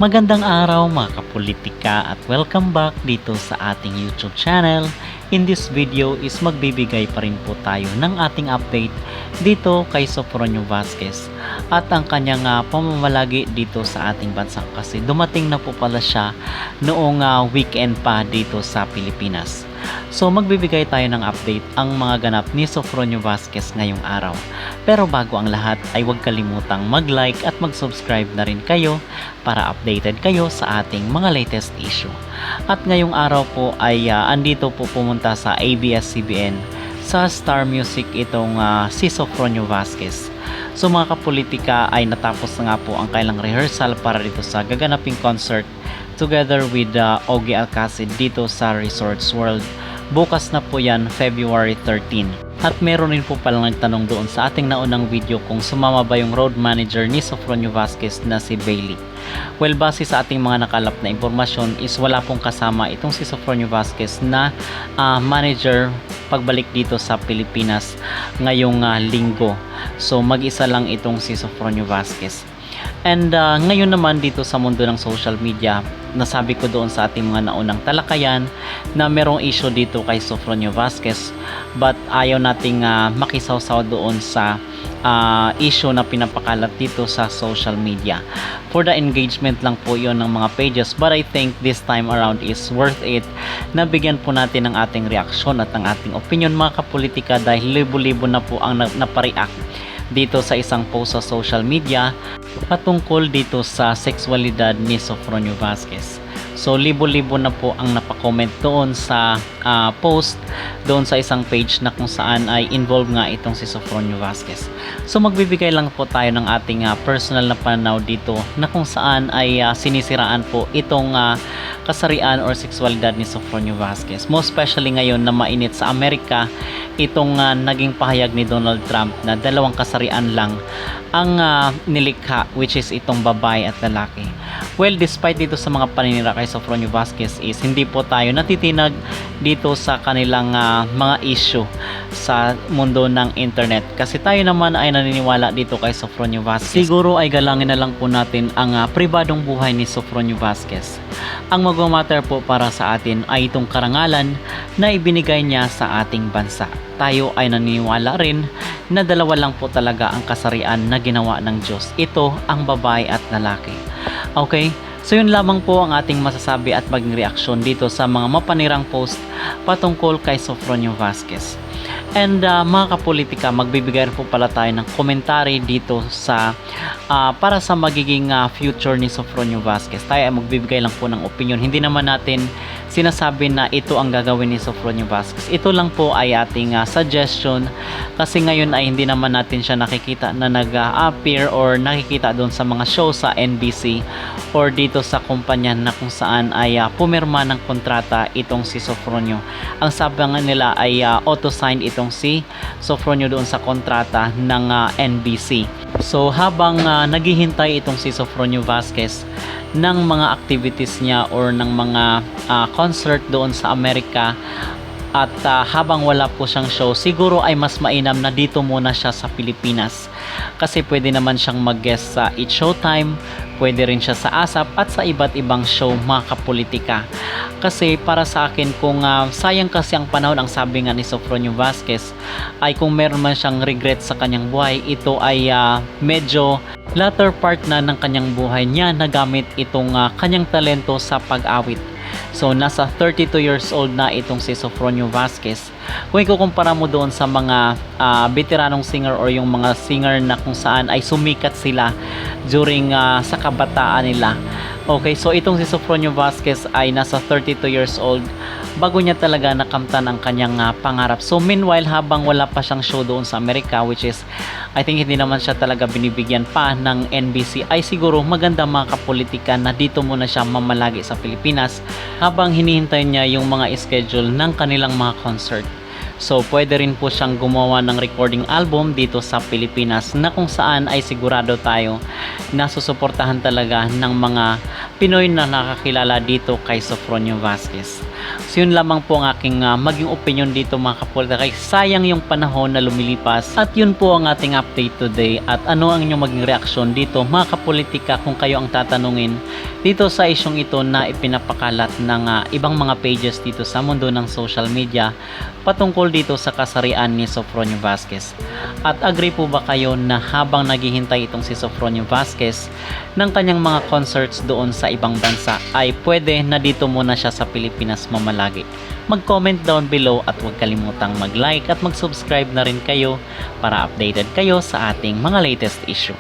Magandang araw mga kapolitika at welcome back dito sa ating YouTube channel. In this video is magbibigay pa rin po tayo ng ating update dito kay Sofronio Vazquez at ang kanyang pamamalagi dito sa ating bansa kasi dumating na po pala siya noong weekend pa dito sa Pilipinas. So magbibigay tayo ng update ang mga ganap ni Sofronio Vazquez ngayong araw. Pero bago ang lahat ay huwag kalimutang mag-like at mag-subscribe na rin kayo para updated kayo sa ating mga latest issue. At ngayong araw po ay andito po pumunta sa ABS-CBN sa Star Music itong si Sofronio Vazquez. So mga kapolitika ay natapos na nga po ang kailang rehearsal para dito sa gaganaping concert together with Ogie Alcacid dito sa Resorts World. Bukas na po yan, February 13. At meron rin po palang nagtanong doon sa ating naunang video kung sumama ba yung road manager ni Sofronio Vazquez na si Bailey. Well, base sa ating mga nakalap na impormasyon is wala pong kasama itong si Sofronio Vazquez na manager pagbalik dito sa Pilipinas ngayong linggo. So mag-isa lang itong si Sofronio Vazquez. And ngayon naman dito sa mundo ng social media, nasabi ko doon sa ating mga naunang talakayan na merong issue dito kay Sofronio Vazquez but ayaw nating makisawsaw doon sa issue na pinapakalat dito sa social media. For the engagement lang po yon ng mga pages, but I think this time around is worth it na bigyan po natin ng ating reaksyon at ng ating opinion mga kapolitika dahil libo-libo na po ang napareact dito sa isang post sa social media patungkol dito sa sexualidad ni Sofronio Vazquez. So libo-libo na po ang napakomment doon sa post doon sa isang page na kung saan ay involved nga itong si Sofronio Vazquez. So magbibigay lang po tayo ng ating personal na pananaw dito na kung saan ay sinisiraan po itong kasarian or sexualidad ni Sofronio Vazquez. Most especially ngayon na mainit sa Amerika itong naging pahayag ni Donald Trump na dalawang kasarian lang ang nilikha, which is itong babae at lalaki. Well, despite dito sa mga paninira kay Sofronio Vazquez is hindi po tayo natitinag dito sa kanilang mga issue sa mundo ng internet kasi tayo naman ay naniniwala dito kay Sofronio Vazquez. Siguro ay galangin na lang po natin ang pribadong buhay ni Sofronio Vazquez. Ang magmamatter po para sa atin ay itong karangalan na ibinigay niya sa ating bansa. Tayo ay naniniwala rin na dalawa lang po talaga ang kasarian na ginawa ng Diyos. Ito ang babae at lalaki. Okay? So yun lamang po ang ating masasabi at maging reaksyon dito sa mga mapanirang post patungkol kay Sofronio Vazquez. And mga kapolitika, magbibigay rin po pala tayo ng komentary dito sa para sa magiging future ni Sofronio Vazquez. Tayo ay magbibigay lang po ng opinion. Hindi naman natin sinasabi na ito ang gagawin ni Sofronio Vazquez. Ito lang po ay ating suggestion kasi ngayon ay hindi naman natin siya nakikita na nag-appear or nakikita doon sa mga show sa NBC or dito sa kumpanya na kung saan ay pumirma ng kontrata itong si Sofronio. Ang sabi nga nila ay auto-signed itong si Sofronio doon sa kontrata ng NBC. So habang naghihintay itong si Sofronio Vazquez ng mga activities niya or ng mga concert doon sa Amerika at habang wala po siyang show, siguro ay mas mainam na dito muna siya sa Pilipinas kasi pwede naman siyang mag-guest sa It's Showtime, pwede rin siya sa ASAP at sa iba't ibang show mga kapolitika. Kasi para sa akin kung sayang kasi ang panahon, ang sabi nga ni Sofronio Vazquez ay kung meron man siyang regret sa kanyang buhay, ito ay medyo latter part na ng kanyang buhay niya nagamit itong kanyang talento sa pag-awit. So nasa 32 years old na itong si Sofronio Vazquez. Kung ikukumpara mo doon sa mga veteranong singer or yung mga singer na kung saan ay sumikat sila during sa kabataan nila. Okay, so itong si Sofronio Vazquez ay nasa 32 years old bago niya talaga nakamtan ang kanyang pangarap. So meanwhile, habang wala pa siyang show doon sa Amerika, which is I think hindi naman siya talaga binibigyan pa ng NBC, ay siguro maganda mga kapolitika na dito muna siya mamalagi sa Pilipinas habang hinihintay niya yung mga schedule ng kanilang mga concert. So pwede rin po siyang gumawa ng recording album dito sa Pilipinas na kung saan ay sigurado tayo na susuportahan talaga ng mga Pinoy na nakakilala dito kay Sofronio Vazquez. Yun lamang po ang aking maging opinion dito mga kapolitika. Sayang yung panahon na lumilipas. At yun po ang ating update today. At ano ang inyong maging reaksyon dito mga kapolitika kung kayo ang tatanungin dito sa isyong ito na ipinapakalat ng ibang mga pages dito sa mundo ng social media patungkol dito sa kasarian ni Sofronio Vasquez. At agree po ba kayo na habang naghihintay itong si Sofronio Vasquez ng kanyang mga concerts doon sa ibang bansa ay pwede na dito muna siya sa Pilipinas mamalagi? Mag-comment down below at huwag kalimutang mag-like at mag-subscribe na rin kayo para updated kayo sa ating mga latest issue.